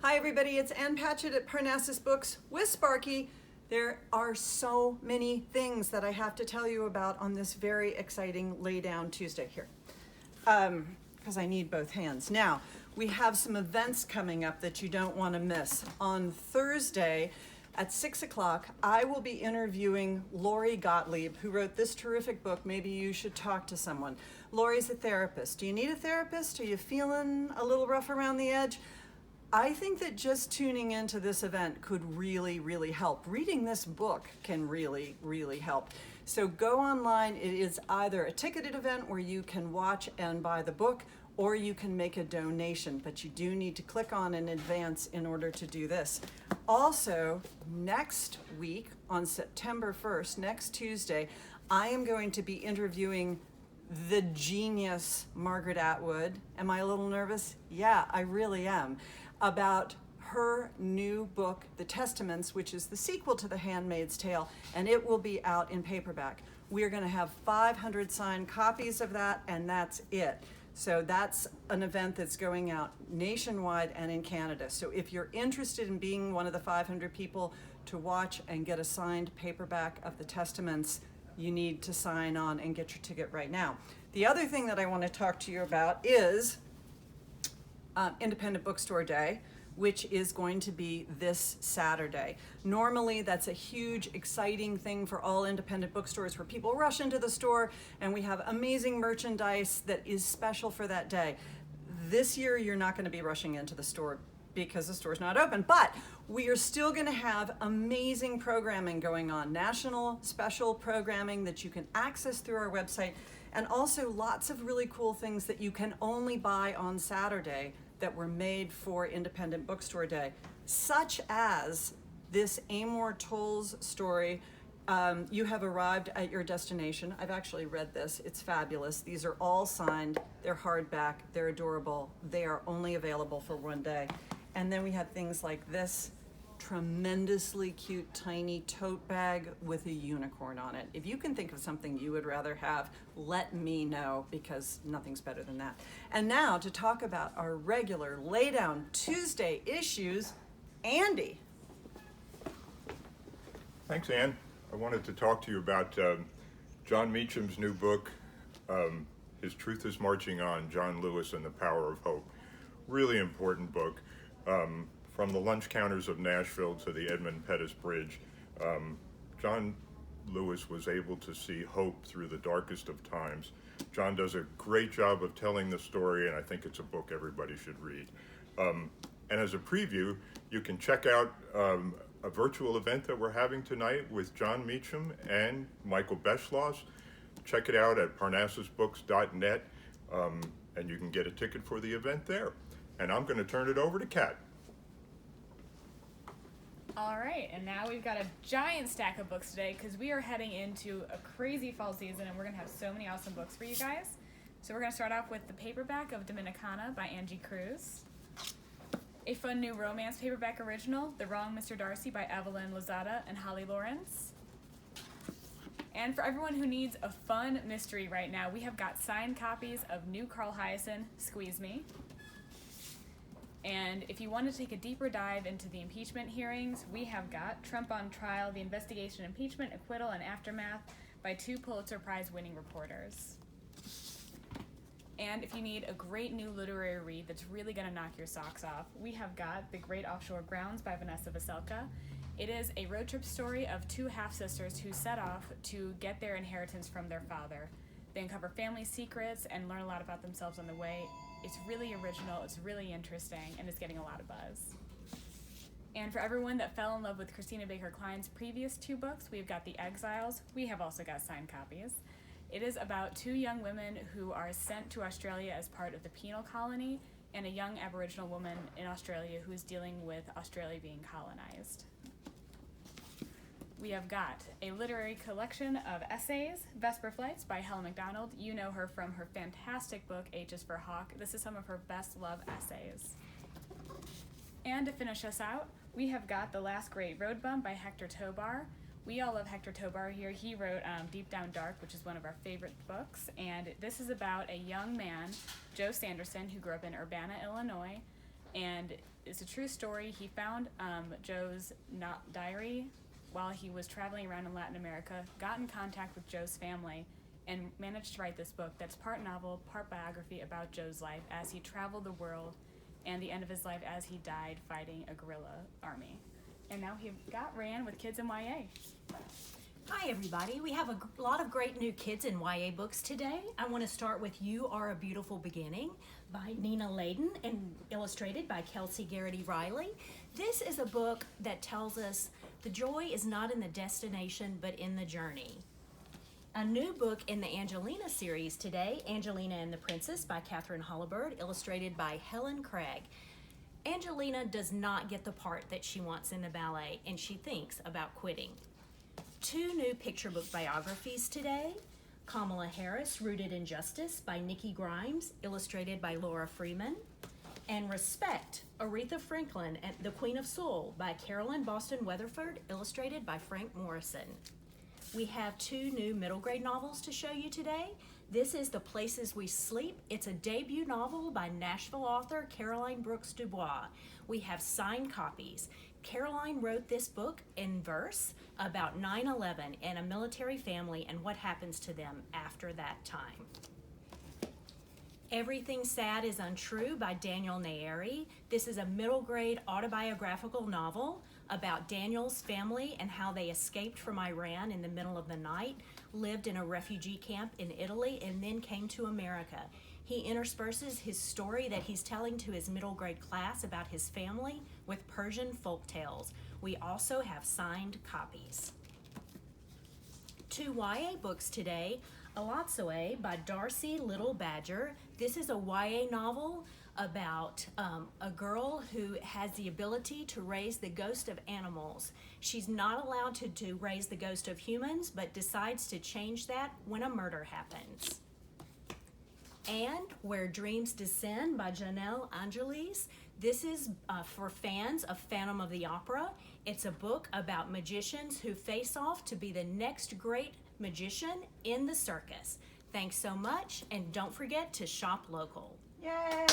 Hi everybody, it's Ann Patchett at Parnassus Books with Sparky. There are so many things that I have to tell you about on this very exciting Laydown Tuesday here, because I need both hands. Now, we have some events coming up that you don't want to miss. On Thursday at 6 o'clock, I will be interviewing Lori Gottlieb, who wrote this terrific book, Maybe You Should Talk to Someone. Lori's a therapist. Do you need a therapist? Are you feeling a little rough around the edge? I think that just tuning into this event could really, really help. Reading this book can really, really help. So go online. It is either a ticketed event where you can watch and buy the book, or you can make a donation, but you do need to click on in advance in order to do this. Also, next week on September 1st, next Tuesday, I am going to be interviewing the genius Margaret Atwood. Am I a little nervous? Yeah, I really am. About her new book, The Testaments, which is the sequel to The Handmaid's Tale, and it will be out in paperback. We're going to have 500 signed copies of that, and that's it. So that's an event that's going out nationwide and in Canada. So if you're interested in being one of the 500 people to watch and get a signed paperback of The Testaments, you need to sign on and get your ticket right now. The other thing that I want to talk to you about is Independent Bookstore Day, which is going to be this Saturday. Normally, that's a huge, exciting thing for all independent bookstores where people rush into the store and we have amazing merchandise that is special for that day. This year, you're not going to be rushing into the store because the store's not open, but we are still going to have amazing programming going on, national special programming that you can access through our website, and also lots of really cool things that you can only buy on Saturday that were made for Independent Bookstore Day, such as this Amor Towles story, You Have Arrived at Your Destination. I've actually read this. It's fabulous. These are all signed. They're hardback. They're adorable. They are only available for one day. And then we have things like this tremendously cute tiny tote bag with a unicorn on it. If you can think of something you would rather have, let me know, because nothing's better than that. And now to talk about our regular Laydown Tuesday issues, Andy. Thanks, Ann. I wanted to talk to you about Jon Meacham's new book, His Truth is Marching On, John Lewis and the Power of Hope. Really important book. From the lunch counters of Nashville to the Edmund Pettus Bridge, John Lewis was able to see hope through the darkest of times. John does a great job of telling the story, and I think it's a book everybody should read. And as a preview, you can check out a virtual event that we're having tonight with Jon Meacham and Michael Beschloss. Check it out at parnassusbooks.net, and you can get a ticket for the event there. And I'm going to turn it over to Kat. All right, and now we've got a giant stack of books today because we are heading into a crazy fall season and we're going to have so many awesome books for you guys. So we're going to start off with the paperback of Dominicana by Angie Cruz. A fun new romance paperback original, The Wrong Mr. Darcy by Evelyn Lozada and Holly Lawrence. And for everyone who needs a fun mystery right now, we have got signed copies of new Carl Hiassen, Squeeze Me. And if you want to take a deeper dive into the impeachment hearings, we have got Trump on Trial, The Investigation, Impeachment, Acquittal, and Aftermath by two Pulitzer Prize winning reporters. And if you need a great new literary read that's really going to knock your socks off, we have got The Great Offshore Grounds by Vanessa Veselka. It is a road trip story of two half-sisters who set off to get their inheritance from their father. They uncover family secrets and learn a lot about themselves on the way. It's really original, it's really interesting, and it's getting a lot of buzz. And for everyone that fell in love with Christina Baker Klein's previous two books, we've got The Exiles. We have also got signed copies. It is about two young women who are sent to Australia as part of the penal colony, and a young Aboriginal woman in Australia who is dealing with Australia being colonized. We have got a literary collection of essays, Vesper Flights by Helen McDonald. You know her from her fantastic book, H is for Hawk. This is some of her best love essays. And to finish us out, we have got The Last Great Road Bum by Hector Tobar. We all love Hector Tobar here. He wrote Deep Down Dark, which is one of our favorite books. And this is about a young man, Joe Sanderson, who grew up in Urbana, Illinois, and it's a true story. He found Joe's diary while he was traveling around in Latin America, got in contact with Joe's family, and managed to write this book that's part novel, part biography about Joe's life as he traveled the world and the end of his life as he died fighting a guerrilla army. And now he ran with kids in YA. Hi everybody, we have a lot of great new kids in YA books today. I want to start with You Are a Beautiful Beginning by Nina Layden and illustrated by Kelsey Garrity Riley. This is a book that tells us the joy is not in the destination but in the journey. A new book in the Angelina series today, Angelina and the Princess by Catherine Hollibird, illustrated by Helen Craig. Angelina does not get the part that she wants in the ballet and she thinks about quitting. Two new picture book biographies today. Kamala Harris, Rooted in Justice by Nikki Grimes, illustrated by Laura Freeman. And Respect, Aretha Franklin and the Queen of Soul by Carolyn Boston Weatherford, illustrated by Frank Morrison. We have two new middle grade novels to show you today. This is The Places We Sleep. It's a debut novel by Nashville author Caroline Brooks Dubois. We have signed copies. Caroline wrote this book in verse about 9/11 and a military family and what happens to them after that time. Everything Sad is Untrue by Daniel Nayeri. This is a middle grade autobiographical novel about Daniel's family and how they escaped from Iran in the middle of the night, lived in a refugee camp in Italy, and then came to America. He intersperses his story that he's telling to his middle grade class about his family with Persian folk tales. We also have signed copies. Two YA books today. Alotsoe by Darcy Little Badger. This is a YA novel about a girl who has the ability to raise the ghost of animals. She's not allowed to raise the ghost of humans, but decides to change that when a murder happens. And Where Dreams Descend by Janelle Angelis. This is for fans of Phantom of the Opera. It's a book about magicians who face off to be the next great magician in the circus. Thanks so much, and don't forget to shop local. Yay!